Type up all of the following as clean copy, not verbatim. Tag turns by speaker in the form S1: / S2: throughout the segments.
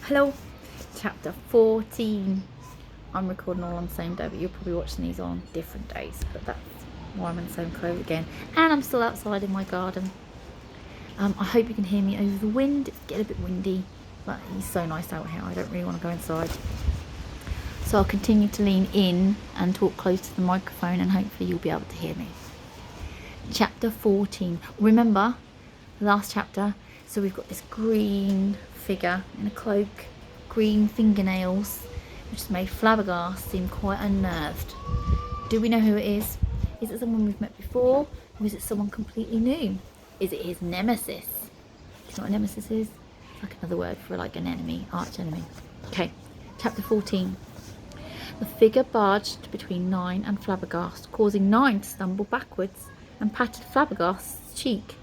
S1: Hello, chapter 14. I'm recording all on the same day, but you're probably watching these on different days, but that's why I'm in the same clothes again. And I'm still outside in my garden. I hope you can hear me over the wind. It's getting a bit windy, but it's so nice out here. I don't really want to go inside. So I'll continue to lean in and talk close to the microphone, and hopefully you'll be able to hear me. Chapter 14. Remember the last chapter? So we've got this green figure in a cloak, green fingernails, which has made Flabbergast seem quite unnerved. Do we know who it is? Is it someone we've met before, or is it someone completely new? Is it his nemesis? Do you know what a nemesis is? It's like another word for like an enemy, arch enemy. Okay, chapter 14. The figure barged between Nine and Flabbergast, causing Nine to stumble backwards and patted Flabbergast's cheek.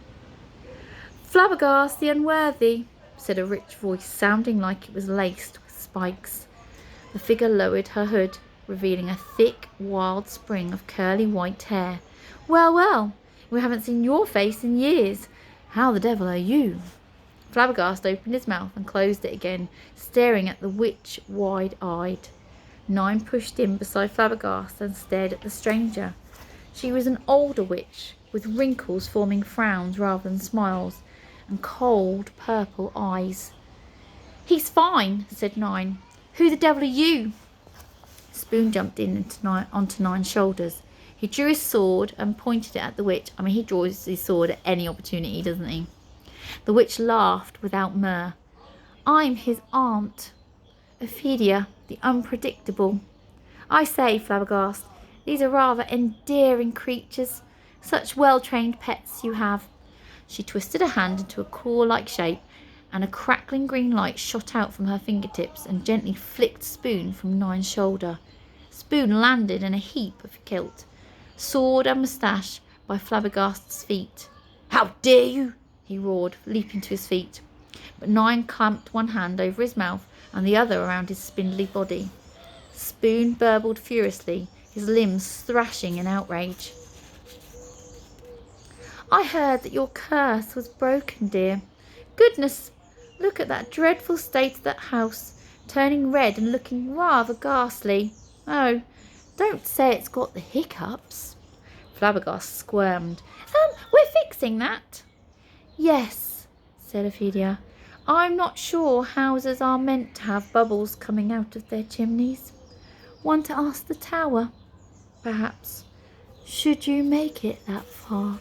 S1: "Flabbergast the unworthy," said a rich voice, sounding like it was laced with spikes. The figure lowered her hood, revealing a thick, wild spring of curly white hair. Well, we haven't seen your face in years. How the devil are you?" Flabbergast opened his mouth and closed it again, staring at the witch wide-eyed. Nine pushed in beside Flabbergast and stared at the stranger. She was an older witch, with wrinkles forming frowns rather than smiles, and cold purple eyes. "He's fine," said Nine. "Who the devil are you?" Spoon jumped in onto Nine's shoulders. He drew his sword and pointed it at the witch. He draws his sword at any opportunity, doesn't he? The witch laughed without mirth. "I'm his aunt, Ophelia, the unpredictable. I say, Flabbergast, these are rather endearing creatures. Such well-trained pets you have." She twisted her hand into a claw-like shape, and a crackling green light shot out from her fingertips and gently flicked Spoon from Nine's shoulder. Spoon landed in a heap of kilt, sword and moustache, by Flabbergast's feet. "How dare you!" he roared, leaping to his feet. But Nine clamped one hand over his mouth and the other around his spindly body. Spoon burbled furiously, his limbs thrashing in outrage. "I heard that your curse was broken, dear. Goodness, look at that dreadful state of that house, turning red and looking rather ghastly. Oh, don't say it's got the hiccups." Flabbergast squirmed. We're fixing that." "Yes," said Ophelia. "I'm not sure houses are meant to have bubbles coming out of their chimneys. Want to ask the tower, perhaps, should you make it that far?"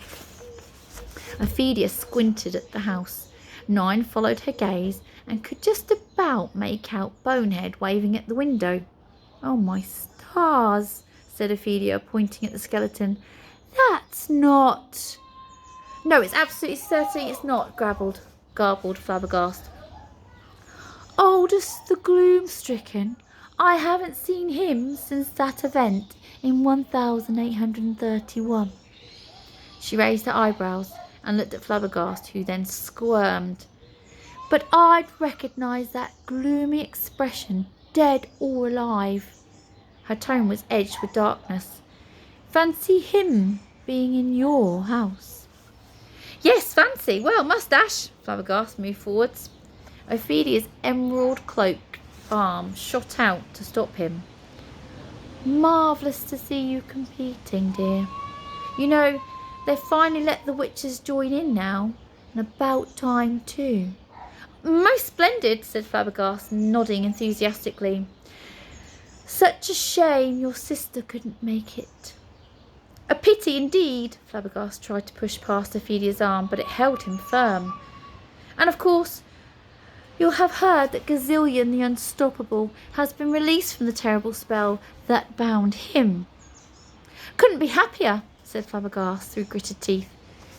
S1: Ophelia squinted at the house. Nine followed her gaze and could just about make out Bonehead waving at the window. "Oh, my stars," said Ophelia, pointing at the skeleton. "That's not—" "No, it's absolutely certain it's not," garbled Flabbergast. "Oldest the gloom-stricken. I haven't seen him since that event in 1831. She raised her eyebrows and looked at Flabbergast, who then squirmed. "But I'd recognise that gloomy expression, dead or alive." Her tone was edged with darkness. "Fancy him being in your house." "Yes, fancy. Well, moustache." Flabbergast moved forwards. Ophelia's emerald cloak arm shot out to stop him. "Marvellous to see you competing, dear. You know, they finally let the witches join in now, and about time too." "Most splendid," said Flabbergast, nodding enthusiastically. "Such a shame your sister couldn't make it." "A pity indeed." Flabbergast tried to push past Ophelia's arm, but it held him firm. "And of course, you'll have heard that Gazillion the Unstoppable has been released from the terrible spell that bound him." "Couldn't be happier," said Flabbergast through gritted teeth.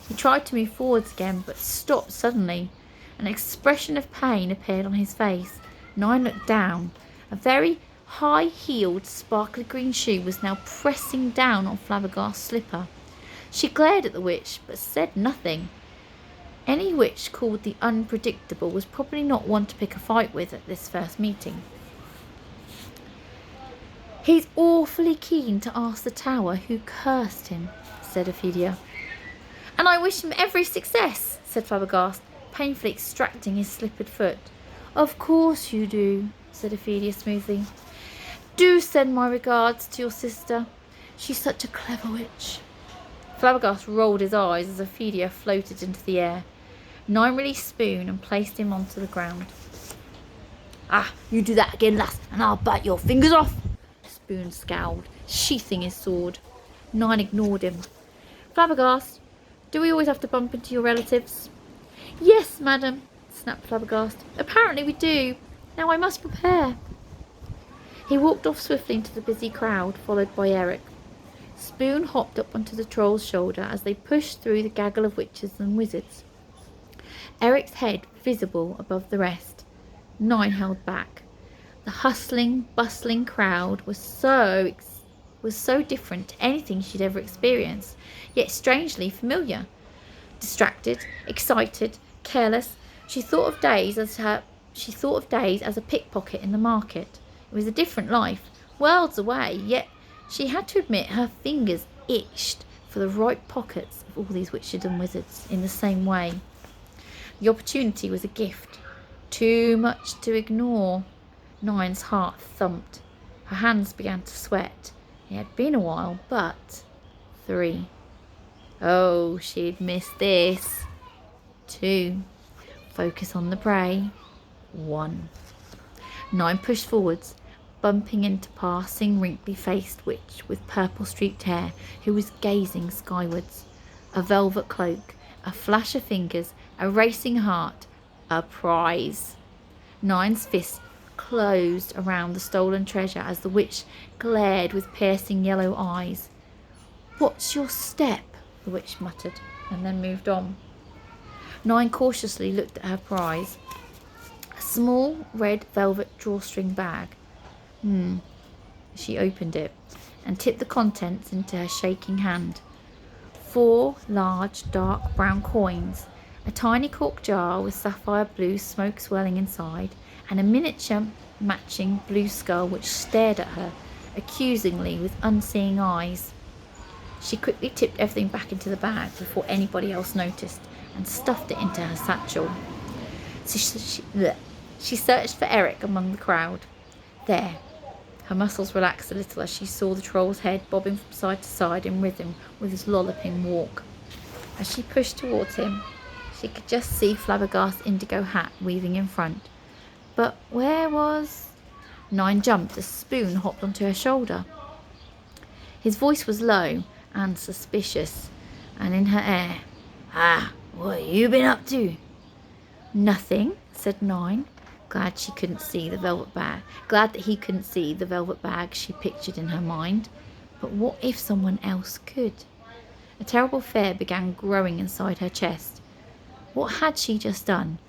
S1: He tried to move forwards again, but stopped suddenly. An expression of pain appeared on his face. Nine looked down. A very high-heeled, sparkly green shoe was now pressing down on Flabbergast's slipper. She glared at the witch, but said nothing. Any witch called the Unpredictable was probably not one to pick a fight with at this first meeting. "He's awfully keen to ask the tower who cursed him," said Ophelia. "And I wish him every success," said Flabbergast, painfully extracting his slippered foot. Of course you do, said Ophelia smoothly. Do send my regards to your sister. She's such a clever witch. Flabbergast rolled his eyes as Ophelia floated into the air. 9 released Spoon and placed him onto the ground. Ah, you do that again, lass, and I'll bite your fingers off. Spoon scowled, sheathing his sword. 9 ignored him. Flabbergast, do we always have to bump into your relatives? Yes, madam, snapped Flabbergast. Apparently we do. Now I must prepare. He walked off swiftly into the busy crowd, followed by Eric. Spoon hopped up onto the troll's shoulder as they pushed through the gaggle of witches and wizards. Eric's head visible above the rest. 9 held back. The hustling, bustling crowd was so different to anything she'd ever experienced, yet strangely familiar. Distracted, excited, careless, she thought of days as a pickpocket in the market. It was a different life, worlds away, yet she had to admit her fingers itched for the right pockets of all these witches and wizards in the same way. The opportunity was a gift. Too much to ignore. 9's heart thumped. Her hands began to sweat. It had been a while, but 3. Oh, she'd missed this. 2. Focus on the prey. 1. 9 pushed forwards, bumping into passing wrinkly-faced witch with purple-streaked hair who was gazing skywards. A velvet cloak, a flash of fingers, a racing heart, a prize. 9's fist closed around the stolen treasure as the witch glared with piercing yellow eyes. What's your step? The witch muttered, and then moved on. 9 cautiously looked at her prize. A small red velvet drawstring bag. She opened it and tipped the contents into her shaking hand. 4 large dark brown coins, a tiny cork jar with sapphire blue smoke swirling inside, and a miniature matching blue skull which stared at her accusingly with unseeing eyes. She quickly tipped everything back into the bag before anybody else noticed and stuffed it into her satchel. She searched for Eric among the crowd. There. Her muscles relaxed a little as she saw the troll's head bobbing from side to side in rhythm with his lolloping walk. As she pushed towards him, she could just see Flabbergast's indigo hat weaving in front. But where was... 9 jumped as Spoon hopped onto her shoulder. His voice was low and suspicious, and in her air. Ah, what have you been up to? Nothing, said 9. Glad that he couldn't see the velvet bag she pictured in her mind. But what if someone else could? A terrible fear began growing inside her chest. What had she just done?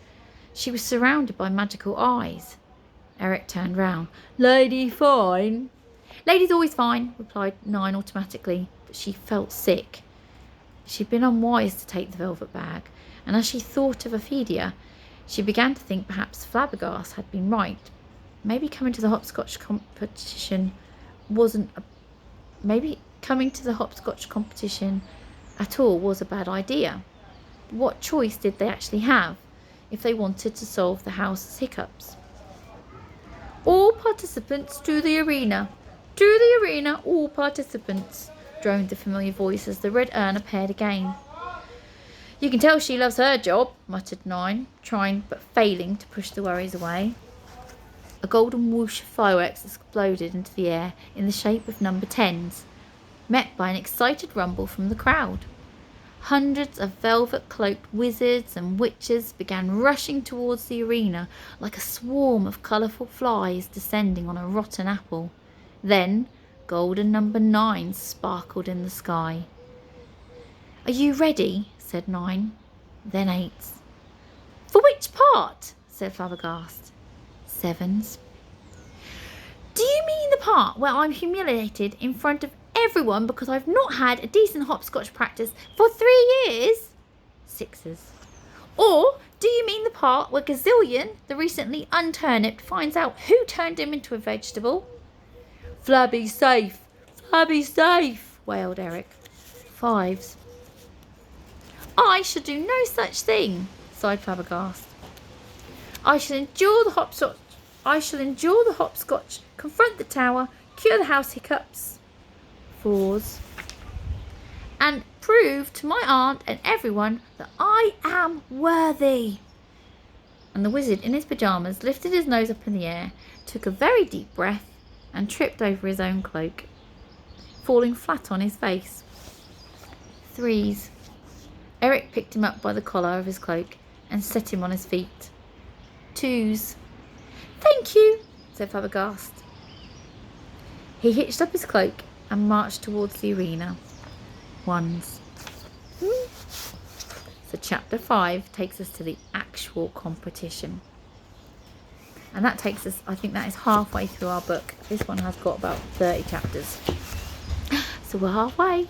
S1: She was surrounded by magical eyes. Eric turned round. Lady fine? Lady's always fine, replied 9 automatically, but she felt sick. She'd been unwise to take the velvet bag, and as she thought of Ophelia, she began to think perhaps Flabbergast had been right. Maybe coming to the hopscotch competition at all was a bad idea. What choice did they actually have if they wanted to solve the house's hiccups? All participants to the arena. To the arena, all participants, droned the familiar voice as the red urn appeared again. You can tell she loves her job, muttered 9, trying but failing to push the worries away. A golden whoosh of fireworks exploded into the air in the shape of number 10s, met by an excited rumble from the crowd. Hundreds of velvet-cloaked wizards and witches began rushing towards the arena like a swarm of colourful flies descending on a rotten apple. Then golden number 9 sparkled in the sky. Are you ready? Said 9. Then 8s. For which part? Said Flabbergast. 7s. Do you mean the part where I'm humiliated in front of everyone because I've not had a decent hopscotch practice for 3 years? 6s. Or do you mean the part where Gazillion, the recently unturnipped, finds out who turned him into a vegetable? Flabby's safe! Flabby's safe! Wailed Eric. 5s. I should do no such thing, sighed Flabbergast. I shall endure the hopscotch. I shall endure the hopscotch, confront the tower, cure the house hiccups, 4s, and prove to my aunt and everyone that I am worthy. And the wizard in his pyjamas lifted his nose up in the air, took a very deep breath, and tripped over his own cloak, falling flat on his face. 3s. Eric picked him up by the collar of his cloak and set him on his feet. 2s. Thank you, said Flabbergast. He hitched up his cloak and marched towards the arena. 1s. So chapter 5 takes us to the actual competition. And that takes us, I think that is halfway through our book. This one has got about 30 chapters. So we're halfway.